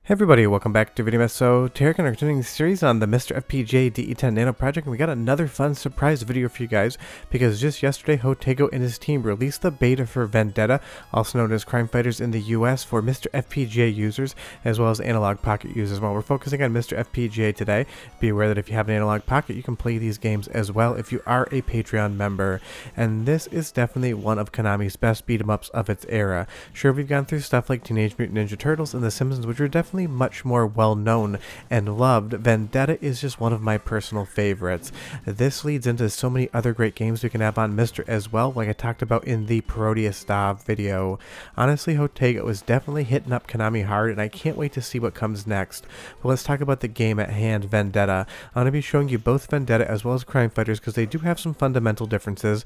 Hey everybody, welcome back to Video. So today we're continuing the series on the MiSTer FPGA DE10 Nano project, and we got another fun surprise video for you guys, because just yesterday Jotego and his team released the beta for Vendetta, also known as Crime Fighters in the US, for MiSTer FPGA users as well as Analogue Pocket users. While we're focusing on MiSTer FPGA today, be aware that if you have an Analogue Pocket, you can play these games as well if you are a Patreon member. And this is definitely one of Konami's best beat-em-ups of its era. Sure, we've gone through stuff like Teenage Mutant Ninja Turtles and The Simpsons, which are definitely much more well known and loved. Vendetta is just one of my personal favorites. This leads into so many other great games we can have on MiSTer as well, like I talked about in the Parodius Dav video. Honestly, Jotego is definitely hitting up Konami hard, and I can't wait to see what comes next. But let's talk about the game at hand, Vendetta. I'm going to be showing you both Vendetta as well as Crime Fighters, because they do have some fundamental differences,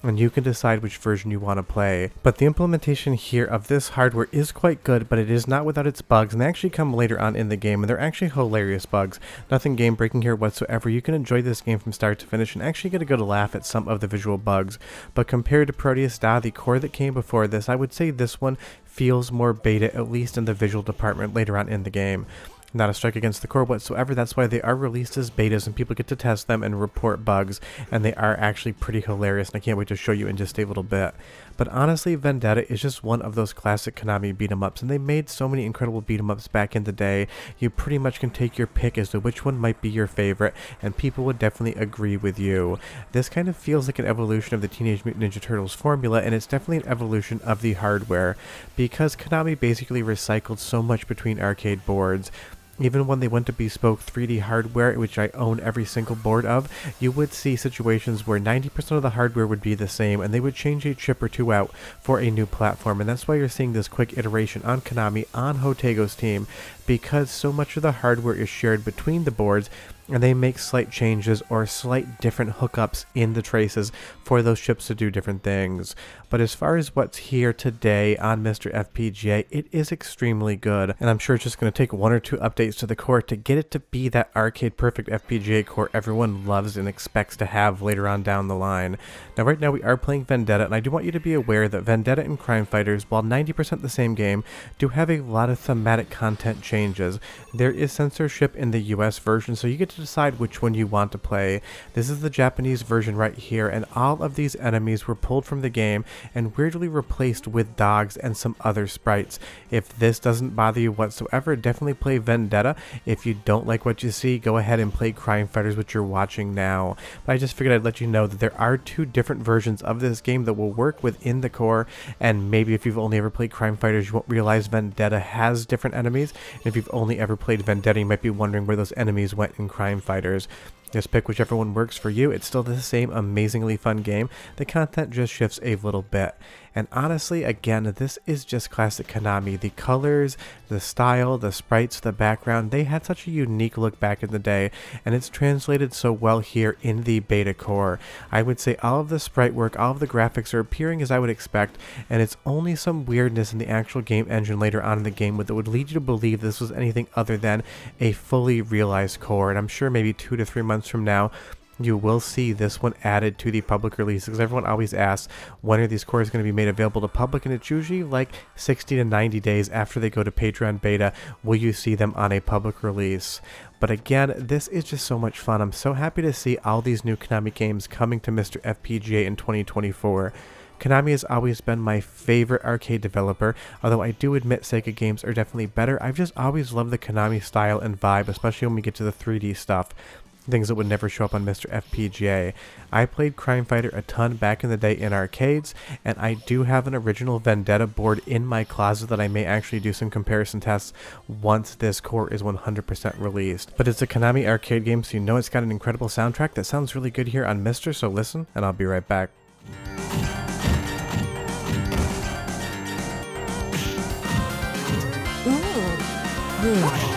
and you can decide which version you want to play. But the implementation here of this hardware is quite good, but it is not without its bugs, and they actually come later on in the game, and they're actually hilarious bugs. Nothing game breaking here whatsoever. You can enjoy this game from start to finish and actually get a good laugh at some of the visual bugs. But compared to Parodius Dav, the core that came before this, I would say this one feels more beta, at least in the visual department later on in the game. Not a strike against the core whatsoever. That's why they are released as betas and people get to test them and report bugs, and they are actually pretty hilarious, and I can't wait to show you in just a little bit. But honestly, Vendetta is just one of those classic Konami beat-em-ups, and they made so many incredible beat-em-ups back in the day. You pretty much can take your pick as to which one might be your favorite, and people would definitely agree with you. This kind of feels like an evolution of the Teenage Mutant Ninja Turtles formula, and it's definitely an evolution of the hardware, because Konami basically recycled so much between arcade boards. Even when they went to bespoke 3D hardware, which I own every single board of, you would see situations where 90% of the hardware would be the same, and they would change a chip or two out for a new platform. And that's why you're seeing this quick iteration on Konami, on Jotego's team, because so much of the hardware is shared between the boards, and they make slight changes or slight different hookups in the traces for those chips to do different things. But as far as what's here today on MiSTer FPGA, it is extremely good, and I'm sure it's just going to take one or two updates to the core to get it to be that arcade perfect FPGA core everyone loves and expects to have later on down the line. Now right now we are playing Vendetta, and I do want you to be aware that Vendetta and Crime Fighters, while 90% the same game, do have a lot of thematic content changes. There is censorship in the US version, so you get to decide which one you want to play. This is the Japanese version right here, and all of these enemies were pulled from the game and weirdly replaced with dogs and some other sprites. If this doesn't bother you whatsoever, definitely play Vendetta. If you don't like what you see, go ahead and play Crime Fighters, which you're watching now. But I just figured I'd let you know that there are two different versions of this game that will work within the core, and maybe if you've only ever played Crime Fighters, you won't realize Vendetta has different enemies, and if you've only ever played Vendetta, you might be wondering where those enemies went in Crime Fighters. Just pick whichever one works for you. It's still the same amazingly fun game. The content just shifts a little bit. And honestly, again, this is just classic Konami. The colors, the style, the sprites, the background, they had such a unique look back in the day, and it's translated so well here in the beta core. I would say all of the sprite work, all of the graphics are appearing as I would expect, and it's only some weirdness in the actual game engine later on in the game that would lead you to believe this was anything other than a fully realized core. And I'm sure maybe 2 to 3 months from now, you will see this one added to the public release, because everyone always asks, when are these cores going to be made available to public? And it's usually like 60 to 90 days after they go to Patreon beta will you see them on a public release. But again, this is just so much fun. I'm so happy to see all these new Konami games coming to MiSTer FPGA in 2024. Konami has always been my favorite arcade developer, although I do admit Sega games are definitely better. I've just always loved the Konami style and vibe, especially when we get to the 3D stuff. Things that would never show up on MiSTer FPGA. I played Crime Fighter a ton back in the day in arcades, and I do have an original Vendetta board in my closet that I may actually do some comparison tests once this core is 100% released. But it's a Konami arcade game, so you know it's got an incredible soundtrack that sounds really good here on MiSTer, so listen, and I'll be right back. Ooh.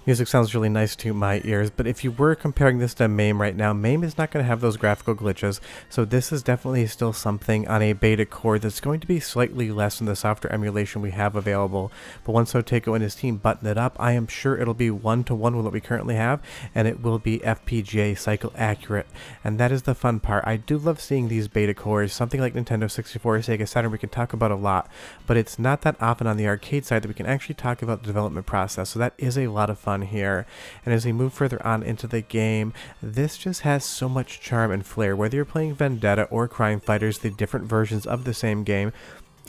Music sounds really nice to my ears, but if you were comparing this to MAME right now, MAME is not going to have those graphical glitches, so this is definitely still something on a beta core that's going to be slightly less than the software emulation we have available. But once Jotego and his team button it up, I am sure it'll be one-to-one with what we currently have, and it will be FPGA cycle accurate. And that is the fun part. I do love seeing these beta cores, something like Nintendo 64 or Sega Saturn we can talk about a lot, but it's not that often on the arcade side that we can actually talk about the development process, so that is a lot of fun here. And as we move further on into the game, this just has so much charm and flair. Whether you're playing Vendetta or Crime Fighters, the different versions of the same game,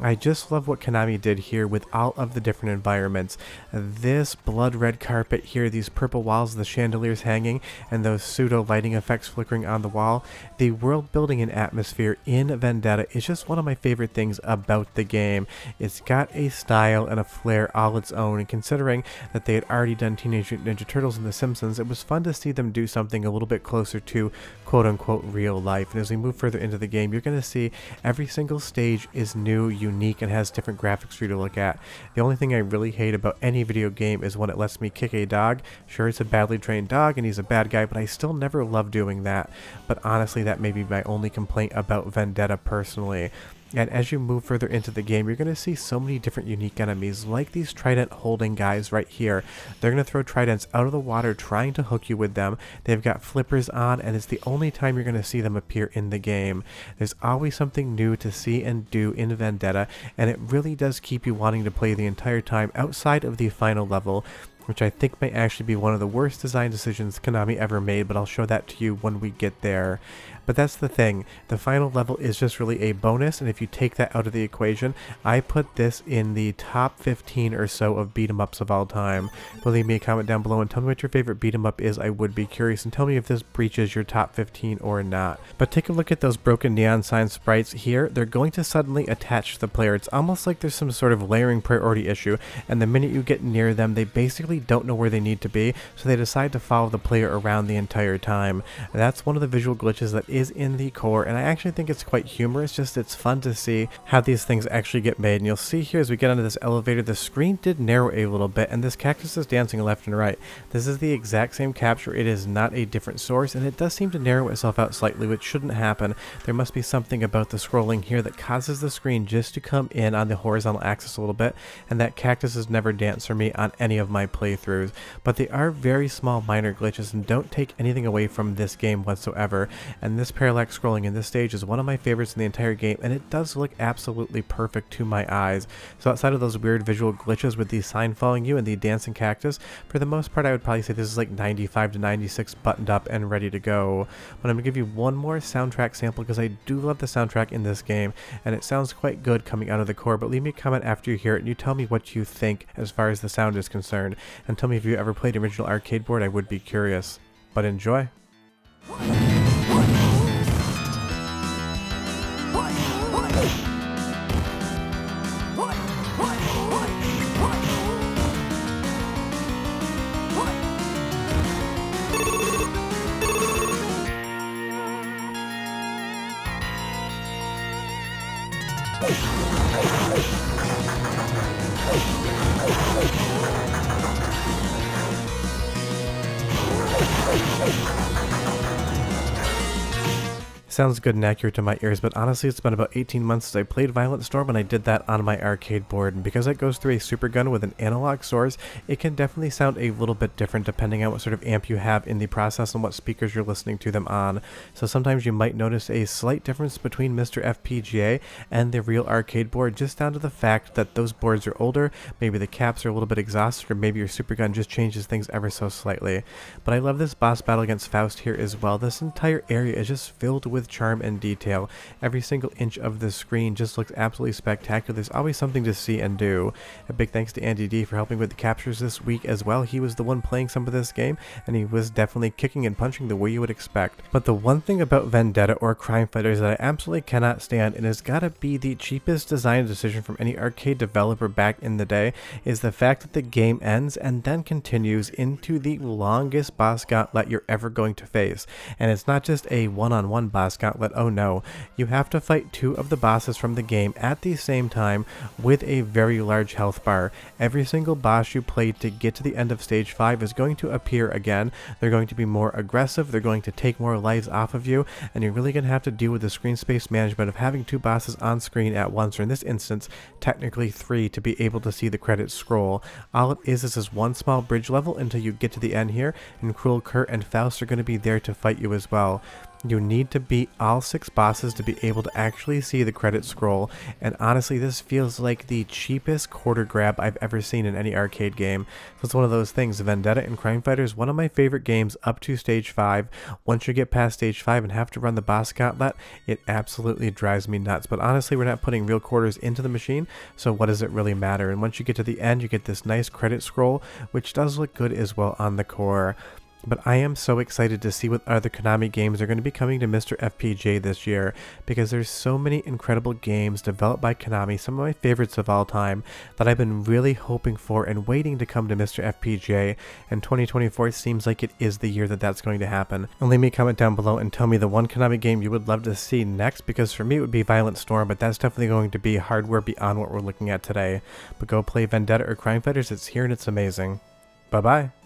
I just love what Konami did here with all of the different environments. This blood red carpet here, these purple walls, the chandeliers hanging, and those pseudo lighting effects flickering on the wall. The world building and atmosphere in Vendetta is just one of my favorite things about the game. It's got a style and a flair all its own, and considering that they had already done Teenage Mutant Ninja Turtles and The Simpsons, it was fun to see them do something a little bit closer to quote-unquote real life. And as we move further into the game, you're going to see every single stage is new, unique, and has different graphics for you to look at. The only thing I really hate about any video game is when it lets me kick a dog. Sure, it's a badly trained dog and he's a bad guy, but I still never love doing that. But honestly, that may be my only complaint about Vendetta personally. And as you move further into the game, you're going to see so many different unique enemies, like these trident holding guys right here. They're going to throw tridents out of the water trying to hook you with them. They've got flippers on, and it's the only time you're going to see them appear in the game. There's always something new to see and do in Vendetta, and it really does keep you wanting to play the entire time outside of the final level, which I think may actually be one of the worst design decisions Konami ever made, but I'll show that to you when we get there. But that's the thing, the final level is just really a bonus, and if you take that out of the equation, I put this in the top 15 or so of beat-em-ups of all time. But leave me a comment down below and tell me what your favorite beat-em-up is. I would be curious, and tell me if this breaches your top 15 or not. But take a look at those broken neon sign sprites here. They're going to suddenly attach to the player. It's almost like there's some sort of layering priority issue, and the minute you get near them, they basically don't know where they need to be, so they decide to follow the player around the entire time. And that's one of the visual glitches that is in the core, and I actually think it's quite humorous. Just it's fun to see how these things actually get made. And you'll see here as we get onto this elevator, the screen did narrow a little bit, and this cactus is dancing left and right. This is the exact same capture. It is not a different source, and it does seem to narrow itself out slightly, which shouldn't happen. There must be something about the scrolling here that causes the screen just to come in on the horizontal axis a little bit, and that cactus has never danced for me on any of my playthroughs. But they are very small minor glitches and don't take anything away from this game whatsoever, and this parallax scrolling in this stage is one of my favorites in the entire game, and it does look absolutely perfect to my eyes. So outside of those weird visual glitches with the sign following you and the dancing cactus, for the most part I would probably say this is like 95 to 96 buttoned up and ready to go. But I'm going to give you one more soundtrack sample because I do love the soundtrack in this game, and it sounds quite good coming out of the core. But leave me a comment after you hear it and you tell me what you think as far as the sound is concerned, and tell me if you ever played the original arcade board. I would be curious. But enjoy. Sounds good and accurate to my ears, but honestly it's been about 18 months since I played Violent Storm, and I did that on my arcade board, and because it goes through a super gun with an analog source, it can definitely sound a little bit different depending on what sort of amp you have in the process and what speakers you're listening to them on. So sometimes you might notice a slight difference between MiSTer FPGA and the real arcade board, just down to the fact that those boards are older, maybe the caps are a little bit exhausted, or maybe your super gun just changes things ever so slightly. But I love this boss battle against Faust here as well. This entire area is just filled with charm and detail. Every single inch of the screen just looks absolutely spectacular. There's always something to see and do. A big thanks to Andy D for helping with the captures this week as well. He was the one playing some of this game, and he was definitely kicking and punching the way you would expect. But the one thing about Vendetta or Crime Fighters that I absolutely cannot stand, and has gotta be the cheapest design decision from any arcade developer back in the day, is the fact that the game ends and then continues into the longest boss gauntlet you're ever going to face. And it's not just a one-on-one boss boss gauntlet. Oh no, you have to fight 2 of the bosses from the game at the same time with a very large health bar. Every single boss you play to get to the end of stage 5 is going to appear again. They're going to be more aggressive, they're going to take more lives off of you, and you're really going to have to deal with the screen space management of having 2 bosses on screen at once, or in this instance, technically 3, to be able to see the credits scroll. All it is this one small bridge level until you get to the end here, and Cruel Kurt and Faust are going to be there to fight you as well. You need to beat all 6 bosses to be able to actually see the credits scroll, and honestly this feels like the cheapest quarter grab I've ever seen in any arcade game. So it's one of those things. Vendetta and Crime Fighter is one of my favorite games up to stage 5. Once you get past stage 5 and have to run the boss gauntlet, it absolutely drives me nuts. But honestly, we're not putting real quarters into the machine, so what does it really matter? And once you get to the end, you get this nice credit scroll, which does look good as well on the core. But I am so excited to see what other Konami games are going to be coming to MiSTer FPGA this year, because there's so many incredible games developed by Konami, some of my favorites of all time, that I've been really hoping for and waiting to come to MiSTer FPGA, and 2024 seems like it is the year that that's going to happen. And leave me a comment down below and tell me the one Konami game you would love to see next, because for me it would be Violent Storm, but that's definitely going to be hardware beyond what we're looking at today. But go play Vendetta or Crime Fighters, it's here and it's amazing. Bye bye!